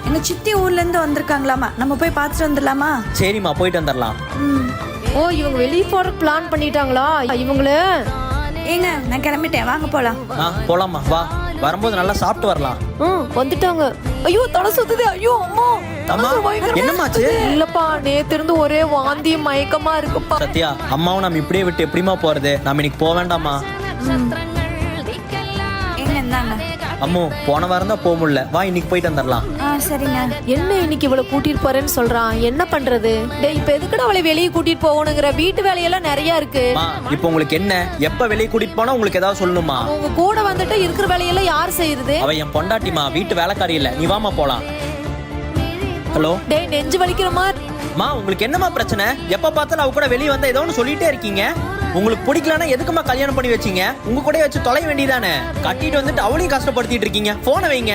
எங்க சித்தி ஊர்ல இருந்து வந்திருக்காங்களாமா, நம்ம போய் பார்த்துட்டு வந்துடலாமா? சரிம்மா, போயிட்டு வந்துடலாம். ஓ, இவங்க வெளியே போற பிளான் பண்ணிட்டாங்களா இவங்கள? ஏங்க நான் கிளம்பிட்டேன், வாங்க போலாம். போலாமா, வா. வரும்போது நல்லா சாப்பிட்டு வரலாம். வந்துட்டாங்க. ஐயோ, தலை சுத்துது. ஐயோ அம்மா. அம்மா, என்னமாச்சு? இல்லப்பா, நேத்து இருந்து ஒரே வாந்தி மயக்கமா இருக்குப்பா. சத்யா, அம்மாவும் நம்ம இப்படியே விட்டு எப்படிமா போறது? நம்ம இன்னைக்கு போக வேண்டாமா? ஏங்க இந்தாங்க. அம்மோ, போன வாரம் தான் போக முடியல, வா இன்னைக்கு போயிட்டு வந்துடலாம். சரிங்க. என்ன இன்னைக்கு இவளை கூட்டிட்டு போறேன்னு சொல்றான், என்ன பண்றது? டேய், இப்ப எதுக்குடா அவளை வெளியே கூட்டிட்டு போகணுங்கிற? வீட்டு வேலையெல்லாம் நிறைய இருக்கு. இப்போ உங்களுக்கு என்ன? எப்ப வெளியே கூட்டிட்டு போனா உங்களுக்கு ஏதாவது சொல்லணுமா? உங்க கூட வந்துட்டு இருக்கிற வேலையெல்லாம் யார் செய்யறது? அவ என் பொண்டாட்டிமா, வீட்டு வேலைக்காரி இல்ல. நீ வாமா போலாம். ஹலோ. டேய், நெஞ்சு வலிக்கிற மாதிரி. உங்களுக்கு என்னமா பிரச்சனை? எப்ப பார்த்தாலும் அவ கூட வெளியே வந்தா ஏதோ ஒன்று சொல்லிட்டே இருக்கீங்க. உங்களுக்கு பிடிக்கலன்னா எதுக்குமா கல்யாணம் பண்ணி வச்சீங்க? உங்க கூட வச்சு தொலை வேண்டியதானே. கட்டிட்டு வந்துட்டு அவளையும் கஷ்டப்படுத்திட்டு இருக்கீங்க. போனை வைங்க.